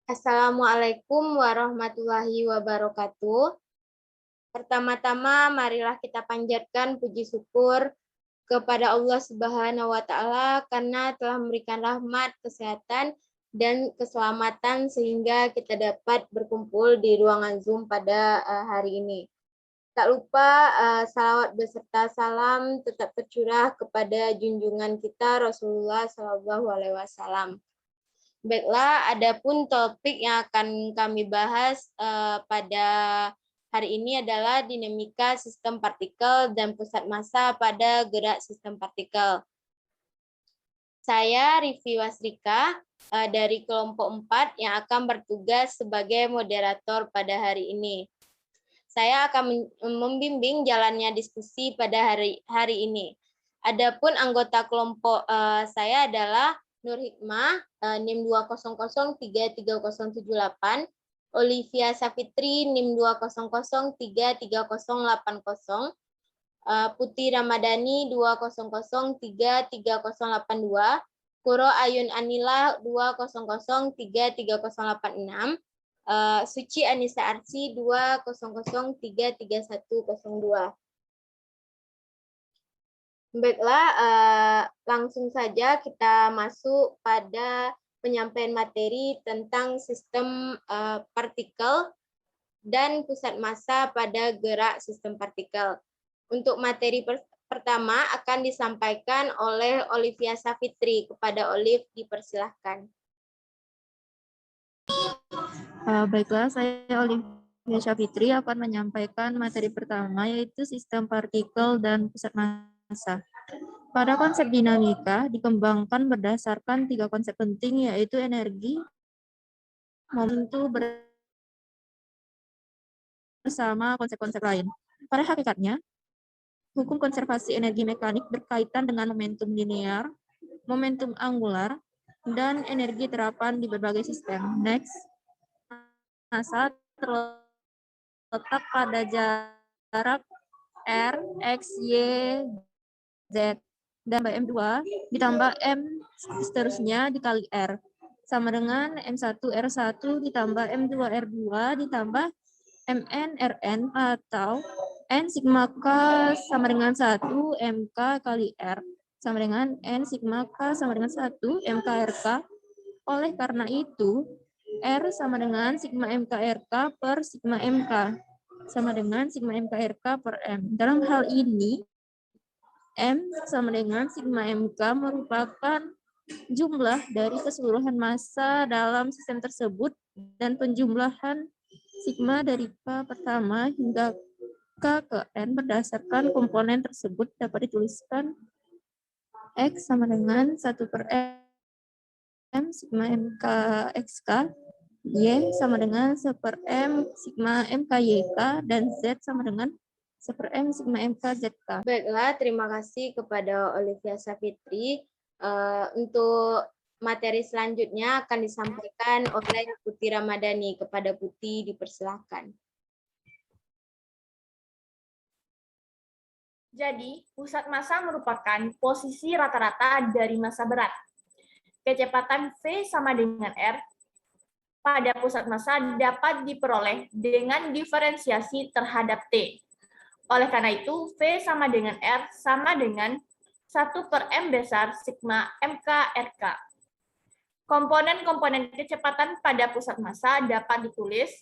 Assalamualaikum warahmatullahi wabarakatuh. Pertama-tama, marilah kita panjatkan puji syukur kepada Allah Subhanahu wa Ta'ala karena telah memberikan rahmat, kesehatan, dan keselamatan sehingga kita dapat berkumpul di ruangan Zoom pada hari ini. Tak lupa salawat beserta salam tetap tercurah kepada junjungan kita Rasulullah Shallallahu Alaihi Wasallam. Baiklah, adapun topik yang akan kami bahas pada hari ini adalah dinamika sistem partikel dan pusat massa pada gerak sistem partikel. Saya Rifi Wasrika dari kelompok 4 yang akan bertugas sebagai moderator pada hari ini. Saya akan membimbing jalannya diskusi pada hari ini. Adapun anggota kelompok saya adalah Nur Hikmah, NIM 200338078, Olivia Safitri, NIM 200338080, Putri Ramadhani 200338082, Kuro Ayun Anila 200338086, Suci Anissa Arsi 200330102. Baiklah, langsung saja kita masuk pada penyampaian materi tentang sistem partikel dan pusat massa pada gerak sistem partikel. Untuk materi pertama akan disampaikan oleh Olivia Safitri. Kepada Olive dipersilahkan. Baiklah, saya Olivia Safitri akan menyampaikan materi pertama yaitu sistem partikel dan pusat massa. Pada konsep dinamika dikembangkan berdasarkan 3 konsep penting yaitu energi, momentum bersama konsep-konsep lain. Pada hakikatnya, hukum konservasi energi mekanik berkaitan dengan momentum linear, momentum angular, dan energi terapan di berbagai sistem. Next, massa terletak pada jarak R, X, Y, Z, dan M2 ditambah M seterusnya dikali R, sama dengan M1 R1 ditambah M2 R2 ditambah Mn Rn atau N sigma K sama dengan 1 Mk kali R, sama dengan N sigma K sama dengan 1 Mk Rk. Oleh karena itu, R sama dengan sigma Mk Rk per sigma Mk, sama dengan sigma Mk Rk per M. Dalam hal ini, M sama dengan sigma Mk merupakan jumlah dari keseluruhan massa dalam sistem tersebut dan penjumlahan sigma dari K pertama hingga K ke N berdasarkan komponen tersebut dapat dituliskan X sama dengan 1 per M sigma Mk XK, Y sama dengan 1 per M sigma Mk YK, dan Z sama dengan 1 per M sigma Mk ZK. Baiklah, terima kasih kepada Olivia Safitri. Untuk materi selanjutnya akan disampaikan oleh Putri Ramadhani. Kepada Putri dipersilahkan. Jadi, pusat massa merupakan posisi rata-rata dari massa berat. Kecepatan V sama dengan R pada pusat massa dapat diperoleh dengan diferensiasi terhadap T. Oleh karena itu, V sama dengan R sama dengan 1 per M besar sigma Mk Rk. Komponen-komponen kecepatan pada pusat massa dapat ditulis.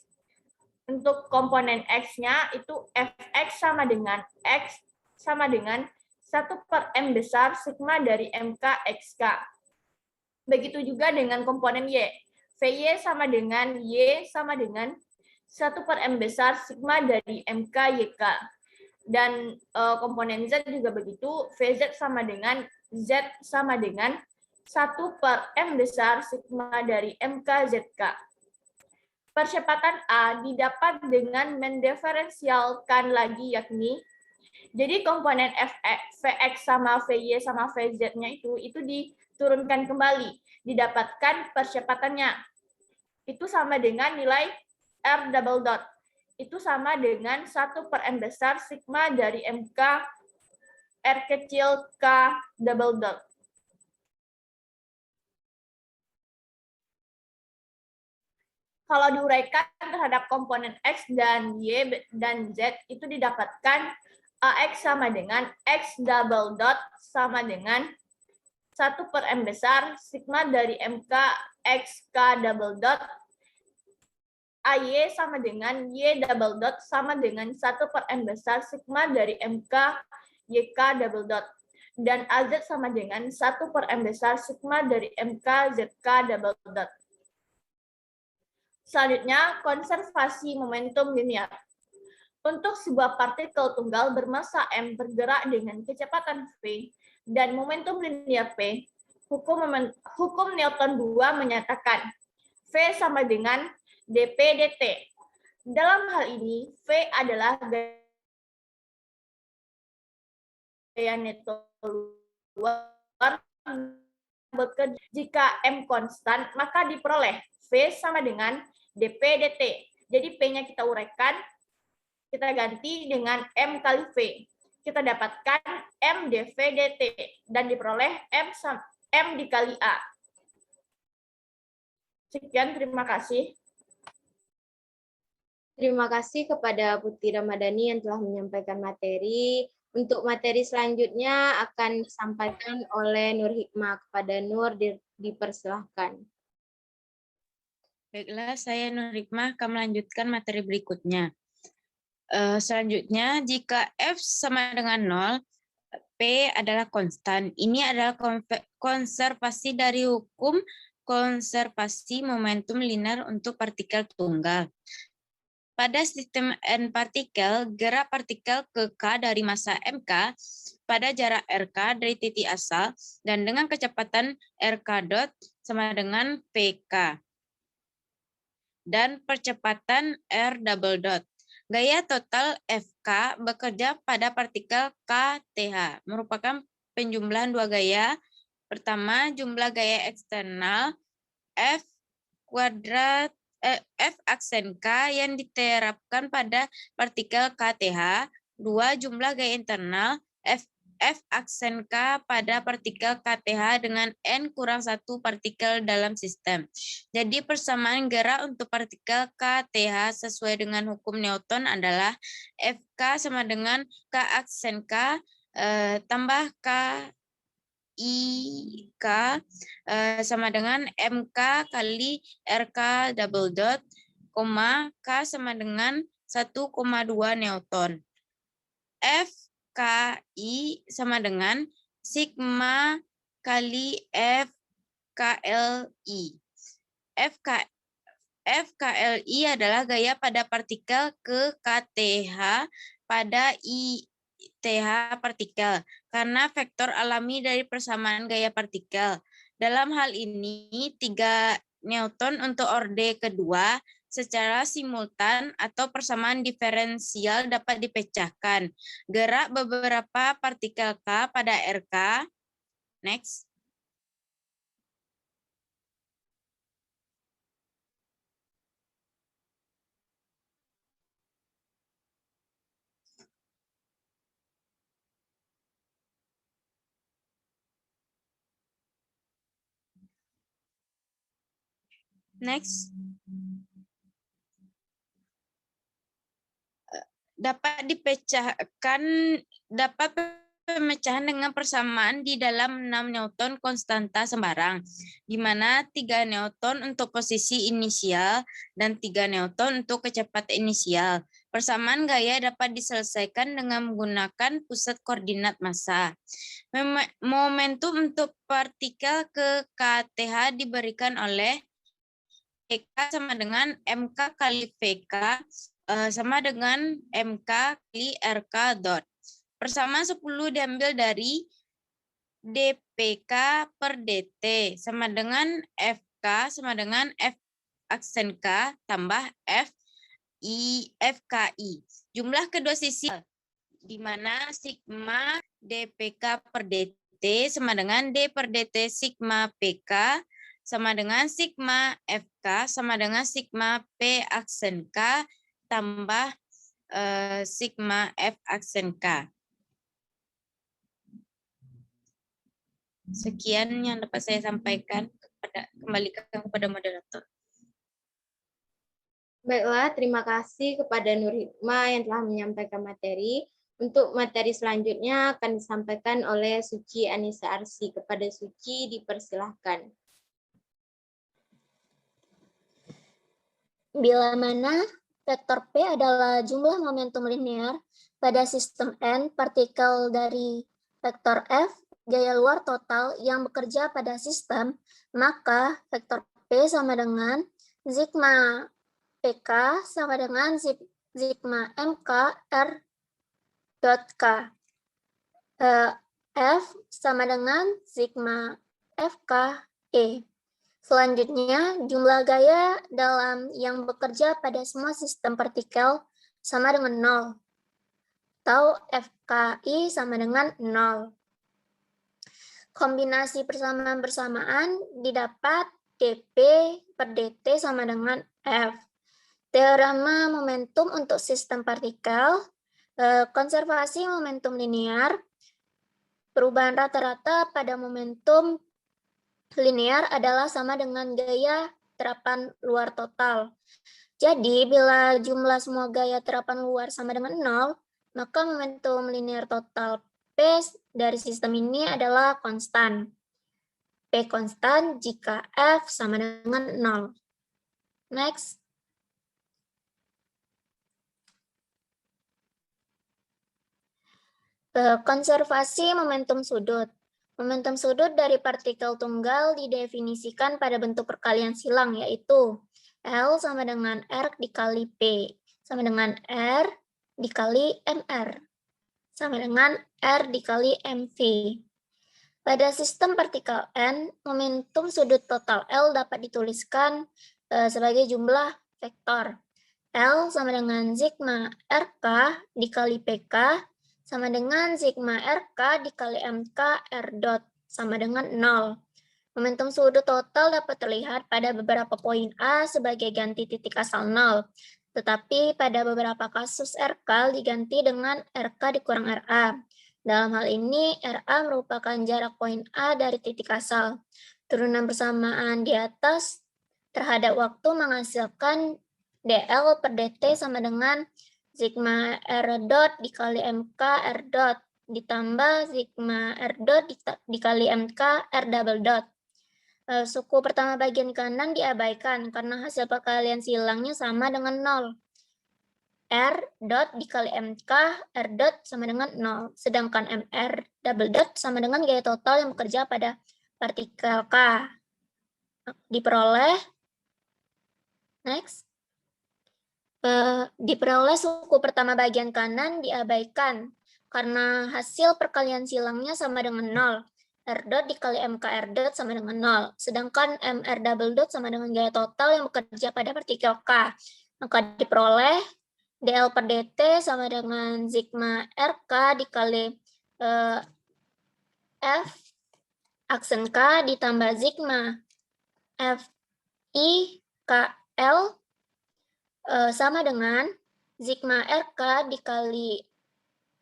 Untuk komponen X-nya itu Fx sama dengan X sama dengan 1 per M besar sigma dari Mk Xk. Begitu juga dengan komponen Y. Vy sama dengan Y sama dengan 1 per M besar sigma dari Mk Yk. Dan komponen Z juga begitu, Vz sama dengan Z sama dengan 1 per M besar sigma dari Mk Zk. Percepatan A didapat dengan mendiferensialkan lagi, yakni jadi komponen Vx sama Vy sama Vz-nya itu diturunkan kembali, didapatkan percepatannya. Itu sama dengan nilai R double dot. Itu sama dengan 1 per M besar sigma dari Mk R kecil K double dot. Kalau diuraikan terhadap komponen X dan Y dan Z itu didapatkan AX sama dengan X double dot sama dengan 1/M besar sigma dari MK XK double dot AY sama dengan Y double dot sama dengan 1/M besar sigma dari MK YK double dot. Dan AZ sama dengan 1/M besar sigma dari MK ZK double dot. Selanjutnya, konservasi momentum linear. Untuk sebuah partikel tunggal bermassa M bergerak dengan kecepatan V dan momentum linear P, hukum Newton 2 menyatakan V sama dengan dP dt. Dalam hal ini, V adalah gaya Newton luar. Jika M konstan, maka diperoleh V sama dengan dP dt. Jadi P-nya kita uraikan, kita ganti dengan M kali V. Kita dapatkan M dV dt dan diperoleh M dikali A. Sekian, terima kasih. Terima kasih kepada Putri Ramadhani yang telah menyampaikan materi. Untuk materi selanjutnya akan disampaikan oleh Nur Hikmah. Kepada Nur, dipersilahkan. Baiklah, saya Nur Hikmah akan melanjutkan materi berikutnya. Selanjutnya, jika F sama dengan 0, P adalah konstan. Ini adalah konservasi dari hukum konservasi momentum linear untuk partikel tunggal. Pada sistem N partikel, gerak partikel ke K dari massa MK pada jarak RK dari titik asal dan dengan kecepatan RK dot sama dengan PK dan percepatan R double dot. Gaya total FK bekerja pada partikel KTH, merupakan penjumlahan dua gaya. Pertama, jumlah gaya eksternal F kuadrat F aksen K yang diterapkan pada partikel KTH. Dua, jumlah gaya internal F aksen K pada partikel KTH dengan N kurang 1 partikel dalam sistem. Jadi persamaan gerak untuk partikel KTH sesuai dengan hukum Newton adalah FK sama dengan K aksen K tambah K IK sama dengan MK kali RK double dot, K sama dengan 1,2 Newton. FKI sama dengan sigma kali FKLI. FKLI adalah gaya pada partikel ke KTH pada ITH partikel, karena vektor alami dari persamaan gaya partikel. Dalam hal ini, 3 Newton untuk orde kedua secara simultan atau persamaan diferensial dapat dipecahkan. Gerak beberapa partikel K pada RK. Next. Next. Dapat pemecahan dengan persamaan di dalam 6 Newton konstanta sembarang, di mana 3 Newton untuk posisi inisial dan 3 Newton untuk kecepatan inisial. Persamaan gaya dapat diselesaikan dengan menggunakan pusat koordinat massa. Momentum untuk partikel ke KTH diberikan oleh PK sama dengan MK kali VK sama dengan MK kali RK dot. Persamaan 10 diambil dari dPK per dt sama dengan FK sama dengan F aksen K tambah FKI. Jumlah kedua sisi di mana sigma dPK per dt sama dengan D per dt sigma PK sama dengan sigma FK sama dengan sigma P aksen K tambah sigma F aksen K. Sekian yang dapat saya sampaikan, kembalikan kepada moderator. Baiklah, terima kasih kepada Nur Hikmah yang telah menyampaikan materi. Untuk materi selanjutnya akan disampaikan oleh Suci Anissa Arsy. Kepada Suci dipersilahkan. Bila mana vektor P adalah jumlah momentum linear pada sistem N partikel dari vektor F, gaya luar total yang bekerja pada sistem, maka vektor P sama dengan sigma PK sama dengan sigma MK R dot K. F sama dengan sigma FK E. Selanjutnya, jumlah gaya dalam yang bekerja pada semua sistem partikel sama dengan 0. Atau FKI sama dengan 0. Kombinasi persamaan-bersamaan didapat dP per dt sama dengan F. Teorema momentum untuk sistem partikel, konservasi momentum linear, perubahan rata-rata pada momentum linear adalah sama dengan gaya terapan luar total. Jadi, bila jumlah semua gaya terapan luar sama dengan 0, maka momentum linear total P dari sistem ini adalah konstan. P konstan jika F sama dengan 0. Next. Konservasi momentum sudut. Momentum sudut dari partikel tunggal didefinisikan pada bentuk perkalian silang, yaitu L sama dengan R dikali P, sama dengan R dikali MR, sama dengan R dikali MV. Pada sistem partikel N, momentum sudut total L dapat dituliskan sebagai jumlah vektor. L sama dengan sigma RK dikali PK, sama dengan sigma RK dikali MK R dot sama dengan 0. Momentum sudut total dapat terlihat pada beberapa poin A sebagai ganti titik asal 0. Tetapi pada beberapa kasus RK diganti dengan RK dikurang RA. Dalam hal ini, RA merupakan jarak poin A dari titik asal. Turunan persamaan di atas terhadap waktu menghasilkan DL per DT sama dengan sigma R dot dikali MK R dot ditambah sigma R dot dikali MK R double dot. Suku pertama bagian kanan diabaikan karena hasil perkalian silangnya sama dengan 0. R dot dikali MK R dot sama dengan 0. Sedangkan MR double dot sama dengan gaya total yang bekerja pada partikel K. Diperoleh. Next. Diperoleh suku pertama bagian kanan diabaikan karena hasil perkalian silangnya sama dengan 0. R dot dikali MK R dot sama dengan 0. Sedangkan MR double dot sama dengan gaya total yang bekerja pada partikel K. Maka diperoleh DL per DT sama dengan sigma RK dikali F aksen K ditambah sigma FI KL sama dengan sigma RK dikali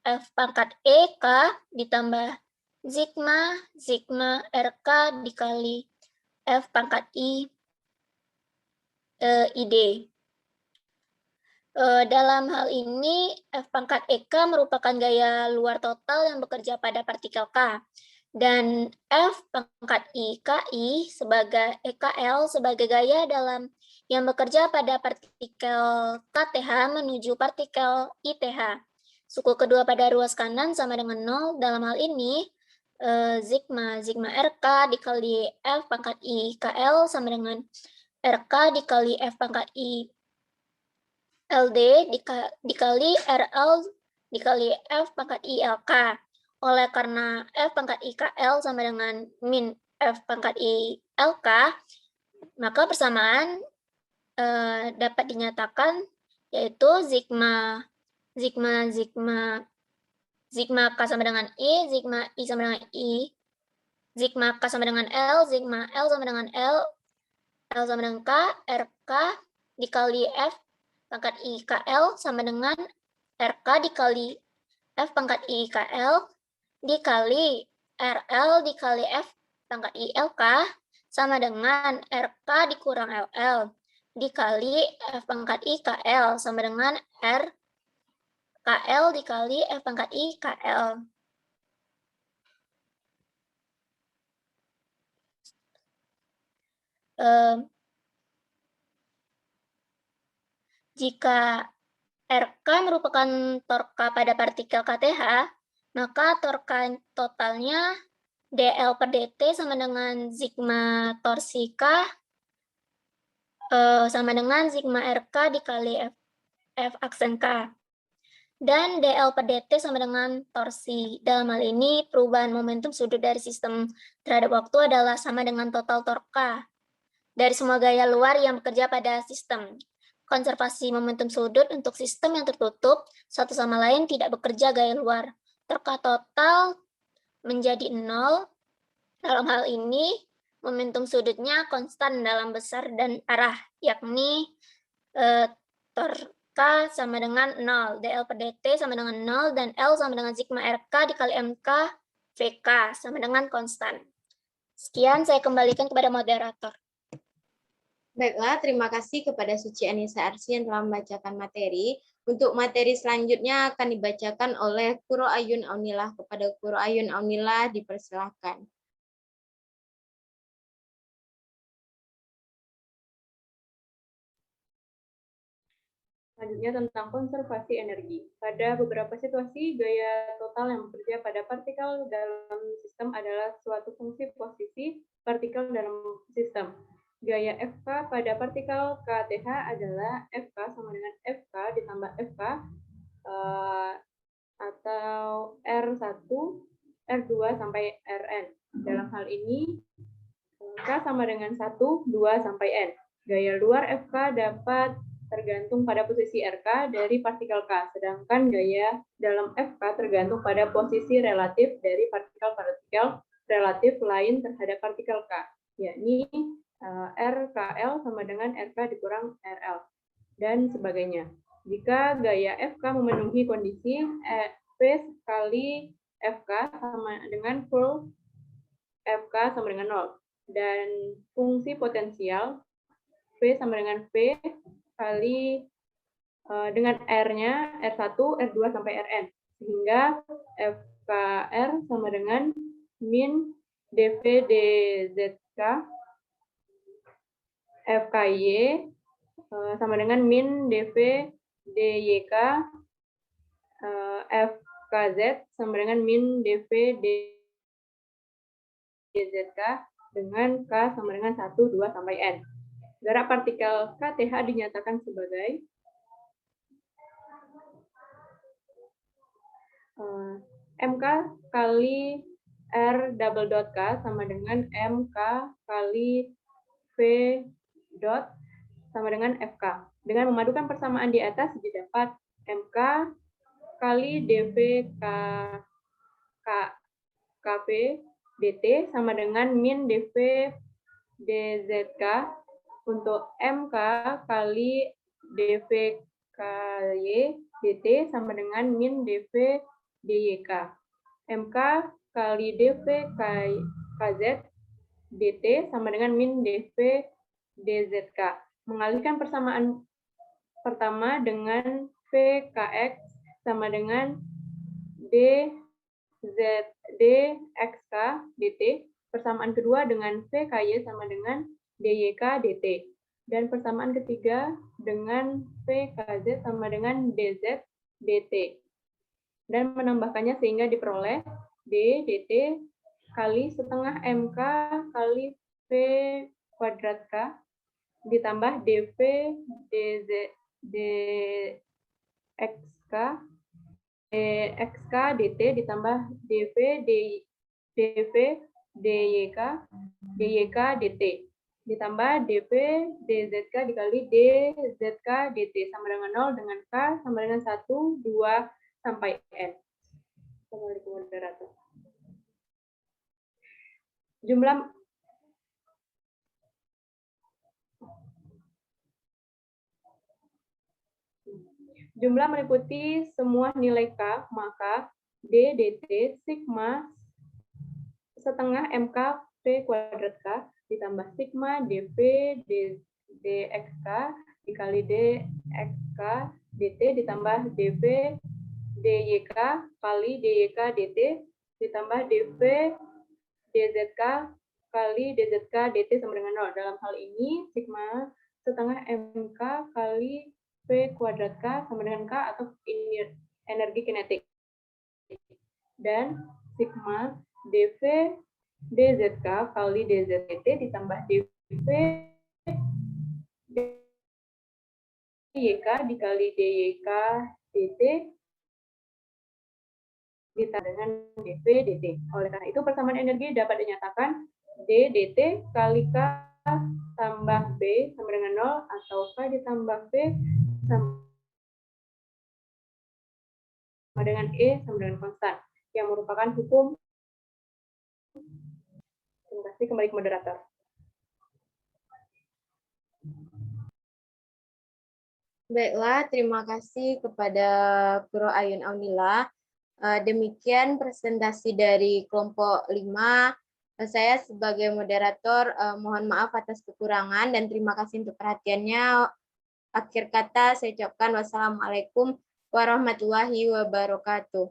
F pangkat E K ditambah sigma RK dikali F pangkat I ID. Dalam hal ini, F pangkat EK merupakan gaya luar total yang bekerja pada partikel K. Dan F pangkat IKI sebagai EKL sebagai gaya dalam yang bekerja pada partikel KTH menuju partikel ITH. Suku kedua pada ruas kanan sama dengan 0. Dalam hal ini, sigma RK dikali F pangkat IKL sama dengan RK dikali F pangkat I LD dikali RL dikali F pangkat ILK. Oleh karena F pangkat IKL sama dengan min F pangkat ILK, maka persamaan dapat dinyatakan yaitu sigma K sama dengan I, sigma I sama dengan I, sigma K sama dengan L, sigma L sama dengan L sama dengan K, RK dikali F pangkat IKL sama dengan RK dikali F pangkat IKL dikali RL dikali F pangkat ILK sama dengan RK dikurang LL. dikali F pangkat I KL sama dengan R KL dikali F pangkat I KL. Jika RK merupakan torka pada partikel KTH, maka torka totalnya dl per dt sama dengan sigma torsi K sama dengan sigma RK dikali F aksen K. Dan dl per dt sama dengan torsi. Dalam hal ini, perubahan momentum sudut dari sistem terhadap waktu adalah sama dengan total torka dari semua gaya luar yang bekerja pada sistem. Konservasi momentum sudut untuk sistem yang tertutup, satu sama lain tidak bekerja gaya luar. Torka total menjadi 0. Dalam hal ini, momentum sudutnya konstan dalam besar dan arah, yakni torka sama dengan 0, dl per dt sama dengan 0, dan L sama dengan sigma RK dikali MK VK sama dengan konstan. Sekian, saya kembalikan kepada moderator. Baiklah, terima kasih kepada Suci Anissa Arsy yang telah membacakan materi. Untuk materi selanjutnya akan dibacakan oleh Quro Ayun Aunilah. Kepada Quro Ayun Aunilah dipersilahkan. Selanjutnya tentang konservasi energi. Pada beberapa situasi, gaya total yang bekerja pada partikel dalam sistem adalah suatu fungsi posisi partikel dalam sistem. Gaya FK pada partikel KTH adalah FK sama dengan FK ditambah FK atau R1, R2 sampai Rn. Dalam hal ini, K sama dengan 1, 2 sampai N. Gaya luar FK dapat tergantung pada posisi RK dari partikel K, sedangkan gaya dalam FK tergantung pada posisi relatif dari partikel-partikel relatif lain terhadap partikel K, yakni RKL sama dengan RK dikurang RL, dan sebagainya. Jika gaya FK memenuhi kondisi, P kali FK sama dengan full FK sama dengan 0, dan fungsi potensial P sama dengan V kali dengan R-nya R1, R2 sampai Rn, sehingga FKR sama dengan min dV dZK, FKY sama dengan min dV dYK, FKZ sama dengan min dV dZK, dengan K sama dengan 1, 2 sampai N. Jarak partikel KTH dinyatakan sebagai MK kali R double dot K sama dengan MK kali V dot sama dengan FK. Dengan memadukan persamaan di atas didapat MK kali dV KV dt sama dengan min dV dZK untuk MK kali dV KY dt sama dengan min dV dYK. MK kali dV KZ dt sama dengan min dV dZK. Mengalihkan persamaan pertama dengan VKX sama dengan dZDXK dt. Persamaan kedua dengan VKY sama dengan DYK dt. Dan persamaan ketiga dengan VKZ sama dengan DZ dt. Dan menambahkannya sehingga diperoleh D dt kali setengah MK kali V kuadrat K ditambah dV dz dxk dxk dt ditambah dV dV dyk dyk dt ditambah dV dzk dikali dzk dt sama dengan 0 dengan K sama dengan 1, 2 sampai N. Kembali ke moderator. Jumlah meliputi semua nilai K, maka D dt sigma setengah MK P kuadrat K ditambah sigma dV dxk dikali dxk dt ditambah dv dyk kali dyk dt ditambah dv dzk kali dzk dt sama dengan 0. Dalam hal ini sigma setengah mk kali v kuadrat k sama dengan k atau energi kinetik. Dan sigma dv dzk kali dzdt ditambah dv dyk dikali dyk dt ditambah dengan dv dt. Oleh karena itu persamaan energi dapat dinyatakan d dt kali k tambah b sama dengan 0 atau k ditambah v sama dengan e sama dengan konstan yang merupakan hukum. Terima kasih, kembali ke moderator. Baiklah, terima kasih kepada Guru Ayun Aunila. Demikian presentasi dari kelompok 5. Saya sebagai moderator mohon maaf atas kekurangan dan terima kasih untuk perhatiannya. Akhir kata saya ucapkan wassalamualaikum warahmatullahi wabarakatuh.